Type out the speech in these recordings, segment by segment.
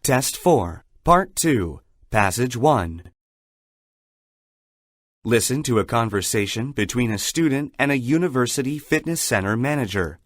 Test 4, Part 2, Passage 1. Listen to a conversation between a student and a university fitness center manager.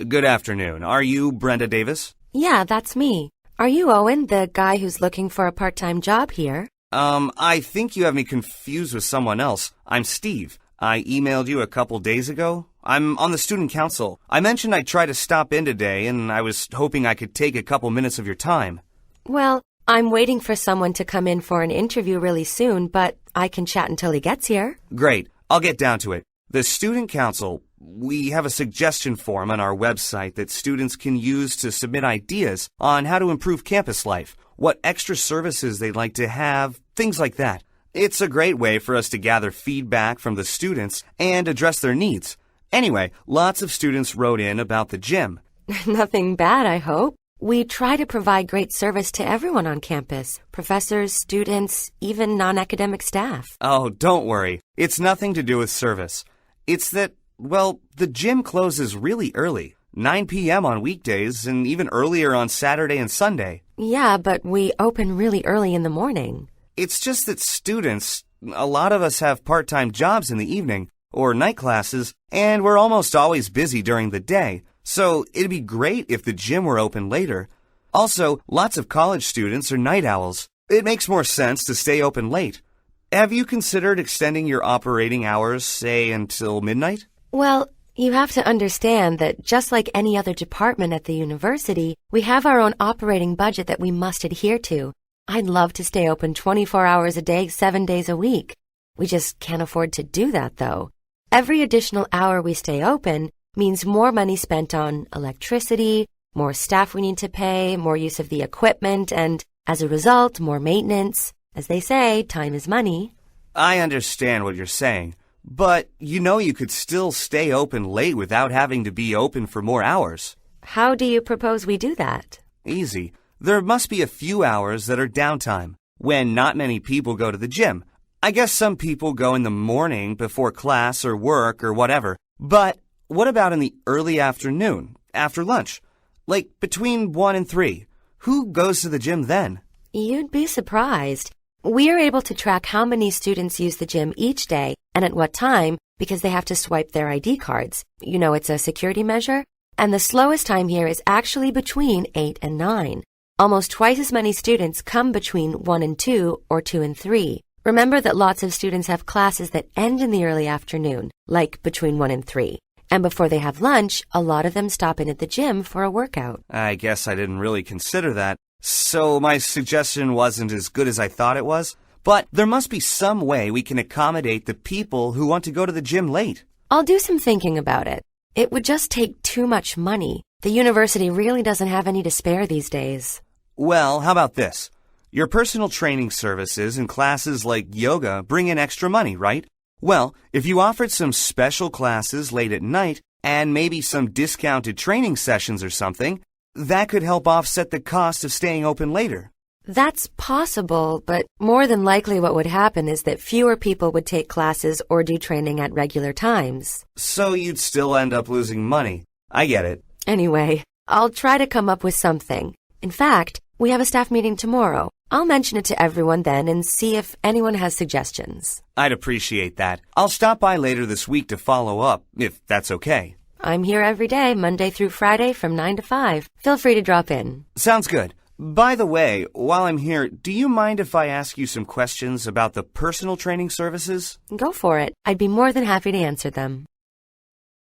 Good afternoon. Are you Brenda Davis? Yeah, that's me. Are you Owen, the guy who's looking for a part-time job here? I think you have me confused with someone else. I'm Steve. I emailed you a couple days ago. I'm on the student council. I mentioned I'd try to stop in today, and I was hoping I could take a couple minutes of your time. Well, I'm waiting for someone to come in for an interview really soon, but I can chat until he gets here. Great. I'll get down to it. The student council, we have a suggestion form on our website that students can use to submit ideas on how to improve campus life, what extra services they'd like to have, things like that. It's a great way for us to gather feedback from the students and address their needs. Anyway, lots of students wrote in about the gym. Nothing bad, I hope. We try to provide great service to everyone on campus, professors, students, even non-academic staff. Oh, don't worry. It's nothing to do with service. It's that, well, the gym closes really early, 9 p.m. on weekdays and even earlier on Saturday and Sunday. Yeah, but we open really early in the morning. It's just that students, a lot of us have part-time jobs in the evening or night classes, and we're almost always busy during the day, so it'd be great if the gym were open later. Also, lots of college students are night owls. It makes more sense to stay open late. Have you considered extending your operating hours, say, until midnight? Well, you have to understand that just like any other department at the university, we have our own operating budget that we must adhere to. I'd love to stay open 24 hours a day, 7 days a week. We just can't afford to do that, though. Every additional hour we stay open means more money spent on electricity, more staff we need to pay, more use of the equipment, and as a result, more maintenance. As they say, time is money. I understand what you're saying, but you could still stay open late without having to be open for more hours. How do you propose we do that? Easy. There must be a few hours that are downtime, when not many people go to the gym. I guess some people go in the morning before class or work or whatever. But what about in the early afternoon, after lunch? Like between 1 and 3. Who goes to the gym then? You'd be surprised. We are able to track how many students use the gym each day and at what time because they have to swipe their ID cards. It's a security measure. And the slowest time here is actually between 8 and 9. Almost twice as many students come between 1 and 2 or 2 and 3. Remember that lots of students have classes that end in the early afternoon, like between 1 and 3. And before they have lunch, a lot of them stop in at the gym for a workout. I guess I didn't really consider that. So my suggestion wasn't as good as I thought it was. But there must be some way we can accommodate the people who want to go to the gym late. I'll do some thinking about it. It would just take too much money. The university really doesn't have any to spare these days. Well, how about this? Your personal training services and classes like yoga bring in extra money, right? Well, if you offered some special classes late at night and maybe some discounted training sessions or something, that could help offset the cost of staying open later. That's possible, but more than likely what would happen is that fewer people would take classes or do training at regular times. So you'd still end up losing money. I get it. Anyway, I'll try to come up with something. In fact, we have a staff meeting tomorrow. I'll mention it to everyone then and see if anyone has suggestions. I'd appreciate that. I'll stop by later this week to follow up, if that's okay. I'm here every day, Monday through Friday from 9 to 5. Feel free to drop in. Sounds good. By the way, while I'm here, do you mind if I ask you some questions about the personal training services? Go for it. I'd be more than happy to answer them.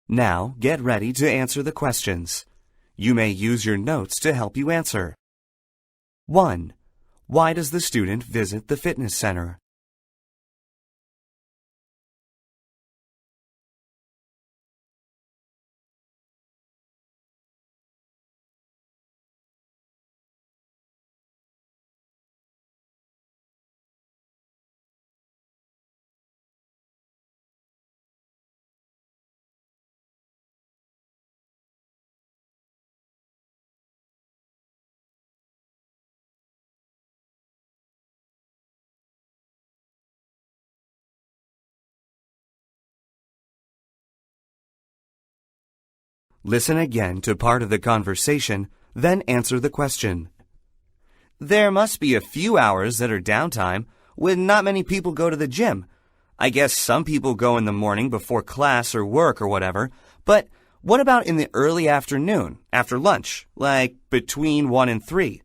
Now, get ready to answer the questions. You may use your notes to help you answer. 1. Why does the student visit the fitness center? 'Listen again to part of the conversation, then answer the question. There must be a few hours that are downtime when not many people go to the gym. I guess some people go in the morning before class or work or whatever, but what about in the early afternoon, after lunch, like between 1 and 3?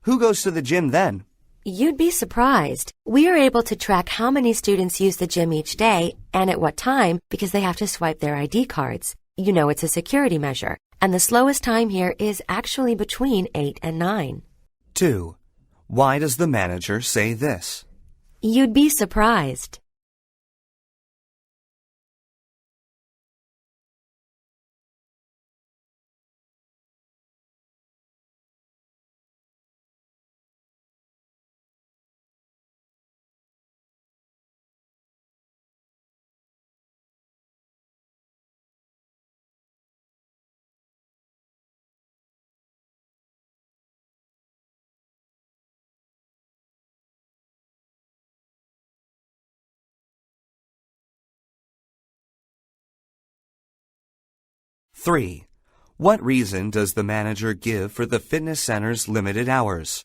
Who goes to the gym then? You'd be surprised. We are able to track how many students use the gym each day and at what time because they have to swipe their ID cards. You know it's a security measure, and the slowest time here is actually between 8 and 9. 2. Why does the manager say this? You'd be surprised. Three. What reason does the manager give for the fitness center's limited hours?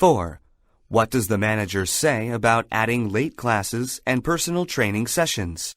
Four. What does the manager say about adding late classes and personal training sessions?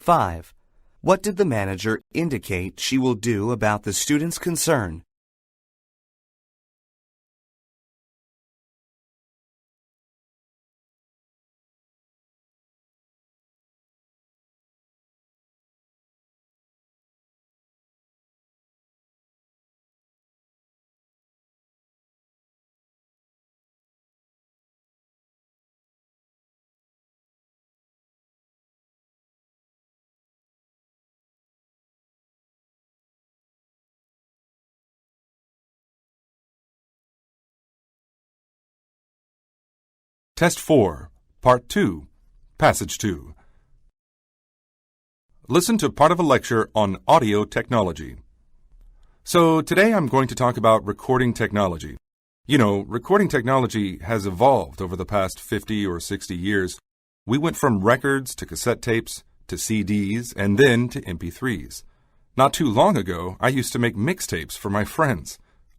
Five. What did the manager indicate she will do about the student's concern? Test 4, Part 2, Passage 2. Listen to part of a lecture on audio technology. So today I'm going to talk about recording technology. You know, recording technology has evolved over the past 50 or 60 years. We went from records to cassette tapes to CDs and then to MP3s. Not too long ago, I used to make mixtapes for my friends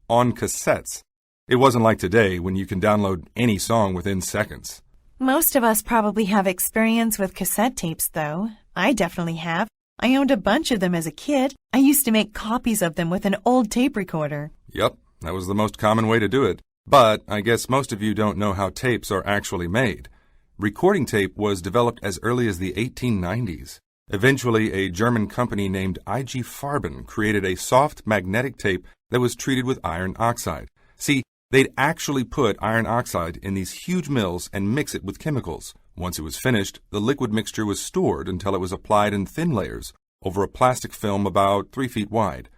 on cassettes. It wasn't like today when you can download any song within seconds. Most of us probably have experience with cassette tapes, though. I definitely have. I owned a bunch of them as a kid. I used to make copies of them with an old tape recorder. Yep, that was the most common way to do it. But I guess most of you don't know how tapes are actually made. Recording tape was developed as early as the 1890s. Eventually, a German company named IG Farben created a soft magnetic tape that was treated with iron oxide. See, they'd actually put iron oxide in these huge mills and mix it with chemicals. Once it was finished, the liquid mixture was stored until it was applied in thin layers over a plastic film about 3 feet wide.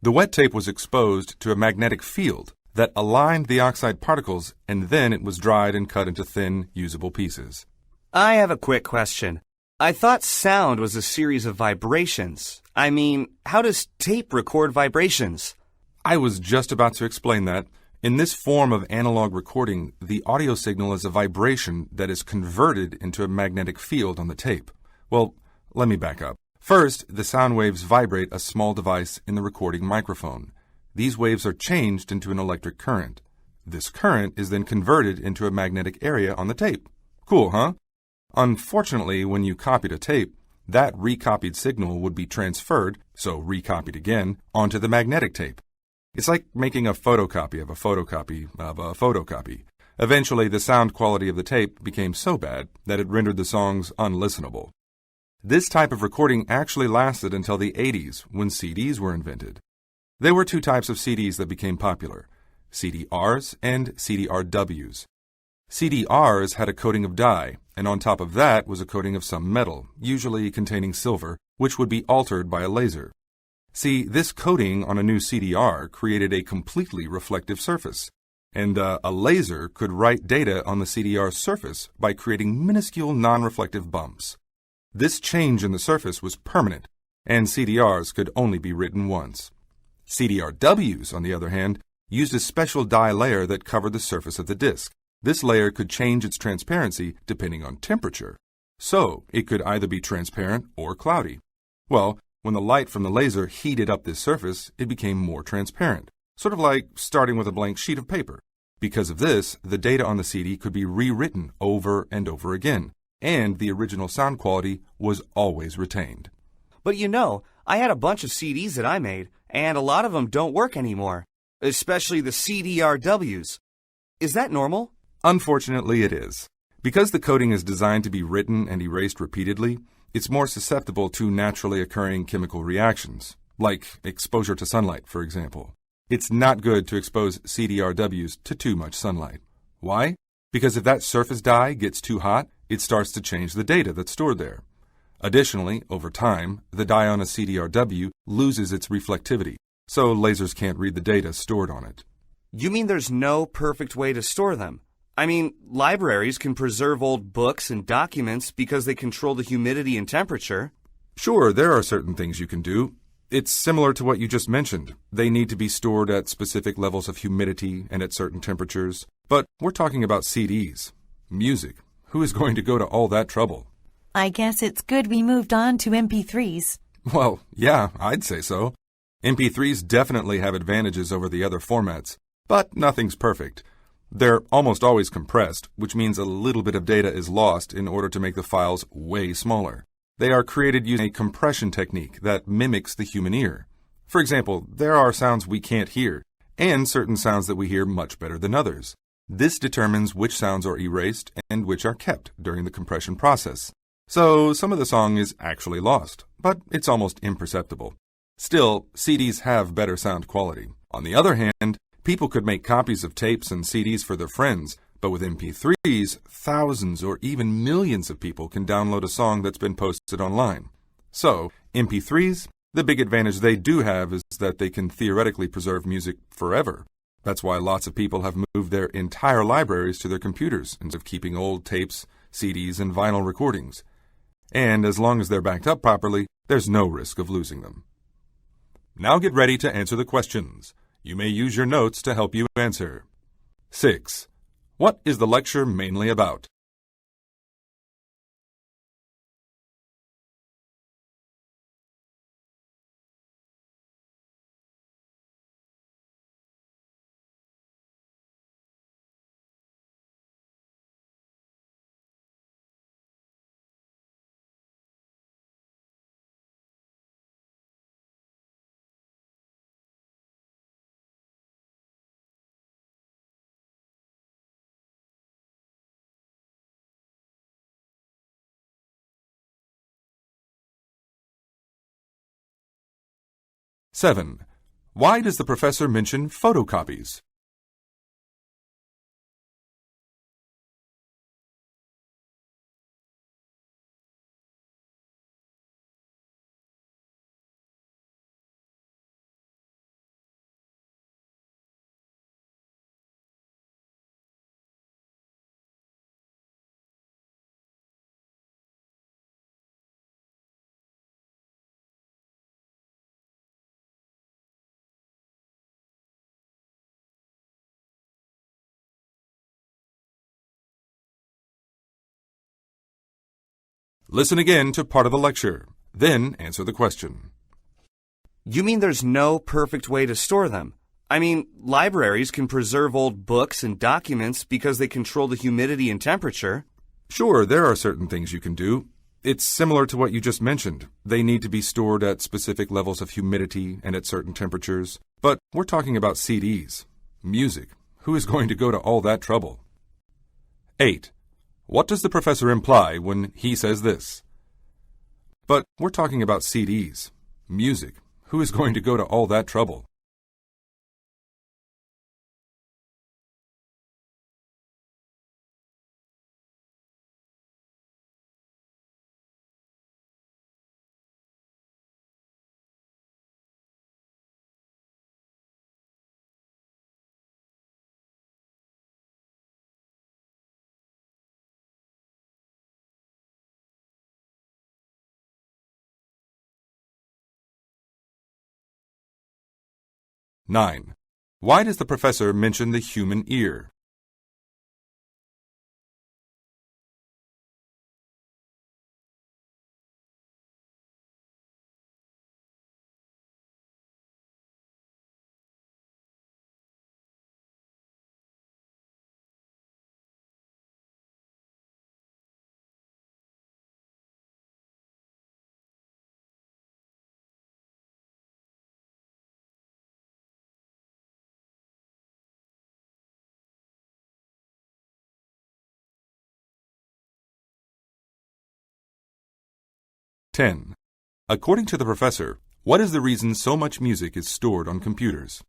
The wet tape was exposed to a magnetic field that aligned the oxide particles, and then it was dried and cut into thin, usable pieces. I have a quick question. I thought sound was a series of vibrations. I mean, how does tape record vibrations? I was just about to explain that. In this form of analog recording, the audio signal is a vibration that is converted into a magnetic field on the tape. Well, let me back up. First, the sound waves vibrate a small device in the recording microphone. These waves are changed into an electric current. This current is then converted into a magnetic area on the tape. Cool, huh? Unfortunately, when you copied a tape, That recopied signal would be transferred, so recopied again, onto the magnetic tape. It's like making a photocopy of a photocopy of a photocopy. Eventually, the sound quality of the tape became so bad that it rendered the songs unlistenable. This type of recording actually lasted until the 80s, when CDs were invented. There were two types of CDs that became popular: CDRs and CDRWs. CDRs had a coating of dye, and on top of that was a coating of some metal, usually containing silver, which would be altered by a laser. See, this coating on a new CDR created a completely reflective surface, and a laser could write data on the CDR's surface by creating minuscule non-reflective bumps. This change in the surface was permanent, and CDRs could only be written once. CDRWs, on the other hand, used a special dye layer that covered the surface of the disc. This layer could change its transparency depending on temperature, so it could either be transparent or cloudy. Well, when the light from the laser heated up this surface, it became more transparent, sort of like starting with a blank sheet of paper. Because of this, the data on the CD could be rewritten over and over again, and the original sound quality was always retained. But I had a bunch of CDs that I made, and a lot of them don't work anymore, especially the CDRWs. Is that normal? Unfortunately, it is. Because the coating is designed to be written and erased repeatedly, it's more susceptible to naturally occurring chemical reactions, like exposure to sunlight, for example. It's not good to expose CDRWs to too much sunlight. Why? Because if that surface dye gets too hot, it starts to change the data that's stored there. Additionally, over time, the dye on a CDRW loses its reflectivity, so lasers can't read the data stored on it. You mean there's no perfect way to store them? I mean, libraries can preserve old books and documents because they control the humidity and temperature. Sure, there are certain things you can do. It's similar to what you just mentioned. They need to be stored at specific levels of humidity and at certain temperatures. But we're talking about CDs. Music. Who is going to go to all that trouble? I guess it's good we moved on to MP3s. Well, yeah, I'd say so. MP3s definitely have advantages over the other formats, but nothing's perfect. They're almost always compressed, which means a little bit of data is lost in order to make the files way smaller. They are created using a compression technique that mimics the human ear. For example, there are sounds we can't hear, and certain sounds that we hear much better than others. This determines which sounds are erased and which are kept during the compression process. So some of the song is actually lost, but it's almost imperceptible. Still, CDs have better sound quality. On the other hand, people could make copies of tapes and CDs for their friends, but with MP3s, thousands or even millions of people can download a song that's been posted online. So, MP3s, the big advantage they do have is that they can theoretically preserve music forever. That's why lots of people have moved their entire libraries to their computers instead of keeping old tapes, CDs, and vinyl recordings. And as long as they're backed up properly, there's no risk of losing them. Now get ready to answer the questions. You may use your notes to help you answer. 6. What is the lecture mainly about? Seven. Why does the professor mention photocopies? Listen again to part of the lecture, then answer the question. You mean there's no perfect way to store them? I mean, libraries can preserve old books and documents because they control the humidity and temperature. Sure, there are certain things you can do. It's similar to what you just mentioned. They need to be stored at specific levels of humidity and at certain temperatures. But we're talking about CDs. Music. Who is going to go to all that trouble? 8. What does the professor imply when he says this? But we're talking about CDs. Music. Who is going to go to all that trouble? Nine. Why does the professor mention the human ear? Ten. According to the professor, what is the reason so much music is stored on computers?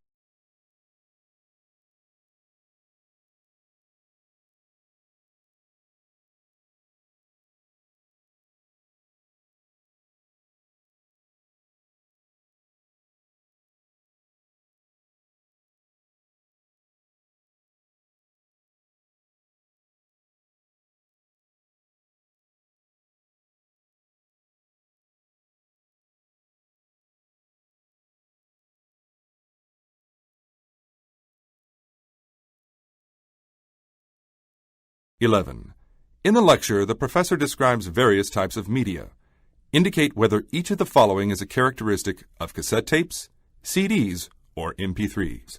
(11) In the lecture, the professor describes various types of media. Indicate whether each of the following is a characteristic of cassette tapes, CDs, or MP3s.